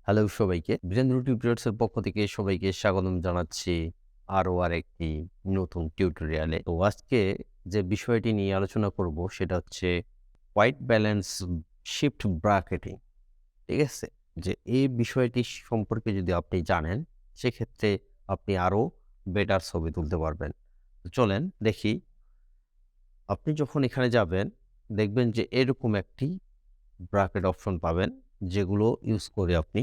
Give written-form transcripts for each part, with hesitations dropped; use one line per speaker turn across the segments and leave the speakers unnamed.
Hello সবাইকে। বীরেন্দ্র টিউটোরিয়ালসের পক্ষ থেকে সবাইকে স্বাগতম জানাচ্ছি আরও আরেকটি নতুন টিউটোরিয়ালে। তো আজকে যে বিষয়টি নিয়ে আলোচনা করব সেটা হচ্ছে হোয়াইট ব্যালেন্স শিফট ব্রাকেটিং। ঠিক আছে? যে এই বিষয়টি সম্পর্কে যদি আপনি জানেন সেক্ষেত্রে আপনি আরও বেটার ছবি তুলতে পারবেন। তো চলেন দেখি। আপনি যখন এখানে যাবেন দেখবেন যে এরকম একটি ব্রাকেট অপশন পাবেন যেগুলো ইউজ করে আপনি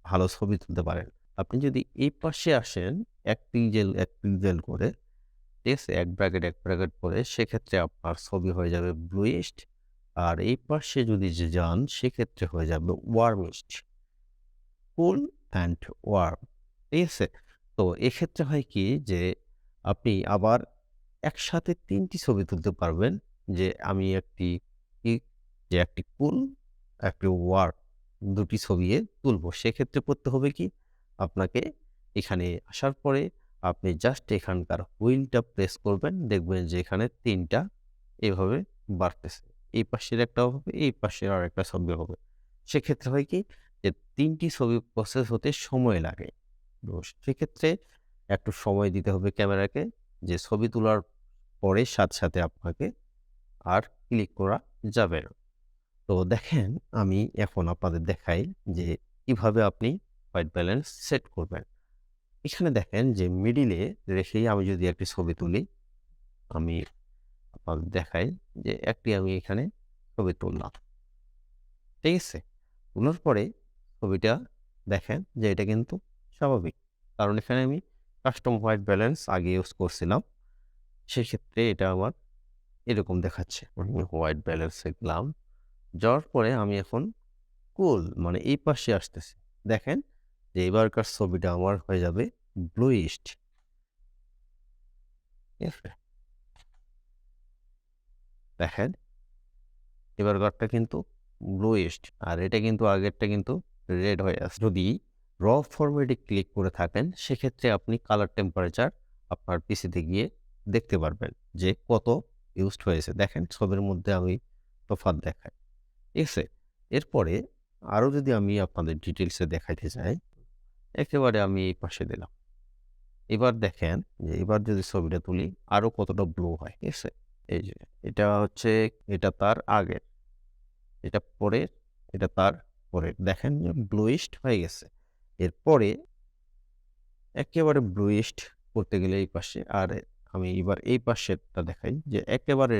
ভালো ছবি তুলতে পারেন। আপনি যদি এই পাশে আসেন এক পিক্সেল করে, ঠিক আছে? এক ব্র্যাকেট করে সেক্ষেত্রে আপনার ছবি হয়ে যাবে ব্লুইস্ট। আর এই পাশে যদি যান সেক্ষেত্রে হয়ে যাবে ওয়ার্মিস্ট, কুল অ্যান্ড ওয়ার্ম। ঠিক আছে? তো এক্ষেত্রে হয় কি যে আপনি আবার একসাথে ৩ টি ছবি তুলতে পারবেন। যে আমি একটি কি যে একটি কুল, একটি ওয়ার্ম ২ টি ছবি তুলবো। সেক্ষেত্রে করতে হবে কি? আপনাকে এখানে আসার পরে আপনি জাস্ট এখানকার হুইলটা প্রেস করবেন। দেখবেন যে এখানে ৩ টা এভাবে বাড়তেছে। এই পাশের একটা হবে, এই পাশের আরেকটা ছবি হবে। সেক্ষেত্রে হয় কি? যে ৩ টি ছবি প্রসেস হতে সময় লাগে। তো সেক্ষেত্রে একটু সময় দিতে হবে ক্যামেরাকে, যে ছবি তোলার পরে সাথে আপনাকে আর ক্লিক করা যাবে না। তো দেখেন, আমি এখন আপনাদের দেখাই যে কিভাবে আপনি হোয়াইট ব্যালেন্স সেট করবেন। এখানে দেখেন যে মিডিলে রেখেই আমি যদি একটি ছবি তুলি, আমি আপনাদের দেখাই যে একটি আমি এখানে ছবি তুললাম। ঠিক আছে? তোলার পরে ছবিটা দেখেন যে এটা কিন্তু স্বাভাবিক। কারণ এখানে আমি কাস্টম হোয়াইট ব্যালেন্স আগে ইউজ করছিলাম। সেক্ষেত্রে এটা আমার এরকম দেখাচ্ছে। আমি হোয়াইট ব্যালেন্সে গেলাম। যাওয়ার পরে আমি এখন কুল মানে এই পাশে আসতেছি। দেখেন যে এবারকার ছবিটা আমার হয়ে যাবে ব্লুইস্ট। ঠিক আছে? দেখেন এবারকারটা কিন্তু ব্লুইস্ট, আর এটা কিন্তু আগেরটা কিন্তু রেড হয়ে আছে। যদি র ফরম্যাটে ক্লিক করে থাকেন সেক্ষেত্রে আপনি কালার টেম্পারেচার আপনার পিসিতে গিয়ে দেখতে পারবেন যে কত ইউজড হয়েছে। দেখেন ছবির মধ্যে আমি তফাৎ দেখাই। ঠিক আছে? এরপরে আরও যদি আমি আপনাদের ডিটেইলসে দেখাইতে চাই, একেবারে আমি এই পাশে দিলাম। এবার দেখেন যে এবার যদি ছবিটা তুলি আরো কতটা ব্লু হয়। ঠিক আছে? এই যে এটা হচ্ছে, এটা তার আগের, এটা পরের, এটা তার পরের। দেখেন যে ব্লুইস্ট হয়ে গেছে। এরপরে একেবারে ব্লুইস্ট করতে গেলে এই পাশে, আর আমি এবার এই পাশেরটা দেখাই যে একেবারে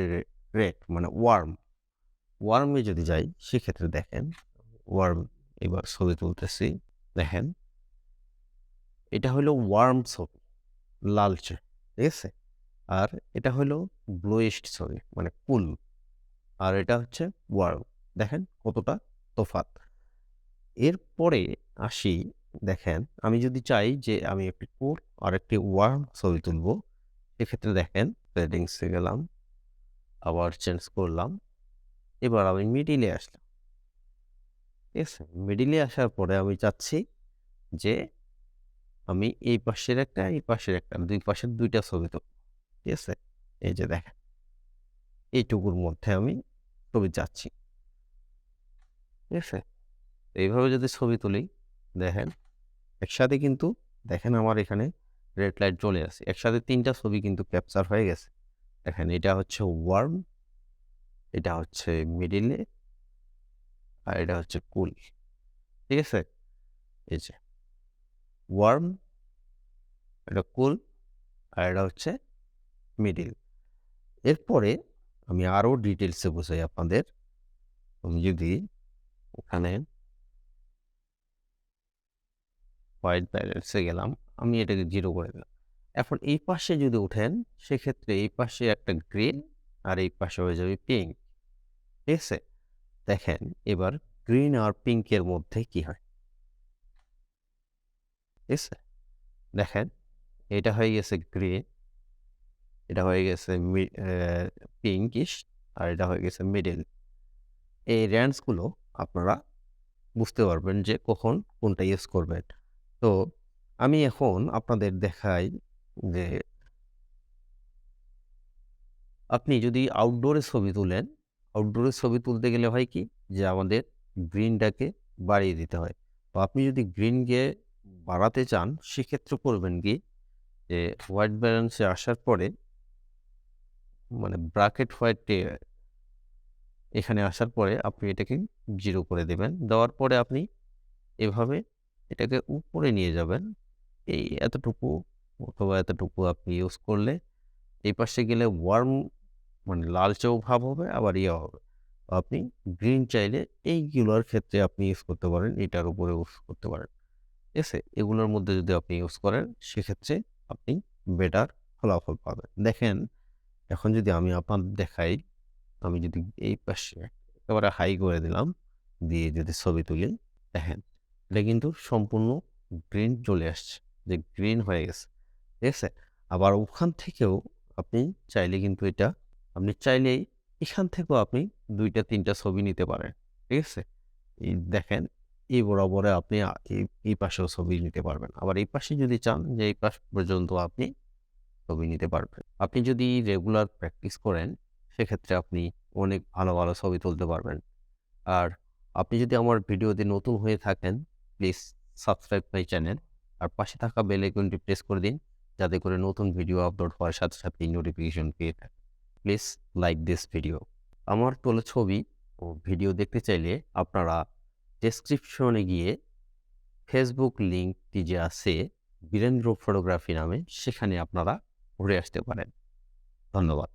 রেড মানে ওয়ার্ম। ওয়ার্মে যদি যাই সেক্ষেত্রে দেখেন ওয়ার্ম, এবার ছবি তুলতেছি। দেখেন এটা হলো ওয়ার্ম ছবি, লালচে। ঠিক আছে? আর এটা হলো ব্লুইস্ট ছবি মানে কুল, আর এটা হচ্ছে ওয়ার্ম। দেখেন কতটা তফাৎ। এরপরে আসি, দেখেন আমি যদি চাই যে আমি একটি কুল আর একটি ওয়ার্ম ছবি তুলবো, সেক্ষেত্রে দেখেন সেটিংসে গেলাম, আবার চেঞ্জ করলাম। এবার আমি মিডিলে আসলাম। ঠিক আছে? মিডিলে আসার পরে আমি চাচ্ছি যে আমি এই পাশের একটা, এই পাশের একটা, ২ পাশের ২ টা ছবি তুলব। ঠিক আছে? এই যে দেখেন এইটুকুর মধ্যে আমি ছবি চাচ্ছি। ঠিক আছে? এইভাবে যদি ছবি তুলি, দেখেন একসাথে কিন্তু, দেখেন আমার এখানে রেড লাইট জ্বলে আছে। একসাথে ৩ টা ছবি কিন্তু ক্যাপচার হয়ে গেছে। দেখেন এটা হচ্ছে ওয়ার্ম, এটা হচ্ছে মিডিলে, আর এটা হচ্ছে কুল। ঠিক আছে? এই যে ওয়ার্ম, এটা কুল, আর এটা হচ্ছে মিডিল। এরপরে আমি আরো ডিটেইলসে বোঝাই আপনাদের। আমি যদি ওখানে হোয়াইট ব্যালেন্সে গেলাম, আমি এটাকে 0 করে দিলাম। এখন এই পাশে যদি উঠেন সেক্ষেত্রে এই পাশে একটা গ্রিন, আর এই পাশে হয়ে যাবে পিঙ্ক। ঠিক আছে? দেখেন এবার গ্রিন আর পিঙ্কের মধ্যে কি হয়। ঠিক আছে? দেখেন এটা হয়ে গেছে গ্রিন, এটা হয়ে গেছে পিঙ্কিশ, আর এটা হয়ে গেছে মিডল। এই রেঞ্জগুলো আপনারা বুঝতে পারবেন যে কখন কোনটা ইউজ করবেন। তো আমি এখন আপনাদের দেখাই যে আপনি যদি আউটডোরে ছবি তুলেন, আউটডোরে ছবি তুলতে গেলে হয় কি যে আমাদের গ্রিনটাকে বাড়িয়ে দিতে হয়। তো আপনি যদি গ্রিনকে বাড়াতে চান সেক্ষেত্রে করবেন কি, যে হোয়াইট ব্যালেন্সে আসার পরে মানে ব্র্যাকেট হোয়াইটে এখানে আসার পরে আপনি এটাকে 0 করে দেবেন। দেওয়ার পরে আপনি এভাবে এটাকে উপরে নিয়ে যাবেন। এই এতটুকু অথবা এতটুকু আপনি ইউজ করলে এই পাশে গেলে ওয়ার্ম মানে লালচেও ভাব হবে, আবার ইয়ে হবে। তো আপনি গ্রিন চাইলে এইগুলোর ক্ষেত্রে আপনি ইউজ করতে পারেন, এটার উপরে ইউজ করতে পারেন। ঠিক আছে? এগুলোর মধ্যে যদি আপনি ইউজ করেন সেক্ষেত্রে আপনি বেটার ফলাফল পাবেন। দেখেন, এখন যদি আমি আপনাদের দেখাই, আমি যদি এই পাশে একেবারে হাই করে দিলাম, দিয়ে যদি ছবি তুলি, দেখেন এটা কিন্তু সম্পূর্ণ গ্রিন চলে আসছে, যে গ্রিন হয়ে গেছে। ঠিক আছে? আবার ওখান থেকেও আপনি চাইলে কিন্তু এটা আপনি চাইলেই এখান থেকেও আপনি ২ টা ৩ টা ছবি নিতে পারেন। ঠিক আছে? এই দেখেন, এই বরাবরে আপনি এই পাশেও ছবি নিতে পারবেন। আবার এই পাশে যদি চান যে এই পাশ পর্যন্ত আপনি ছবি নিতে পারবেন। আপনি যদি রেগুলার প্র্যাকটিস করেন সেক্ষেত্রে আপনি অনেক ভালো, ভালো ছবি তুলতে পারবেন। আর আপনি যদি আমার ভিডিওতে নতুন হয়ে থাকেন, প্লিজ সাবস্ক্রাইব মাই চ্যানেল। আর পাশে থাকা বেল আইকনটি প্রেস করে দিন, যাতে করে নতুন ভিডিও আপলোড হওয়ার সাথে সাথেই নোটিফিকেশন পেয়ে থাকেন। Please like this video. আমার তোলা ছবি ও ভিডিও দেখতে চাইলে আপনারা ডেসক্রিপশনে গিয়ে ফেসবুক লিঙ্কটি যে আছে বীরেন্দ্র ফটোগ্রাফি নামে, সেখানে আপনারা ঘুরে আসতে পারেন। ধন্যবাদ।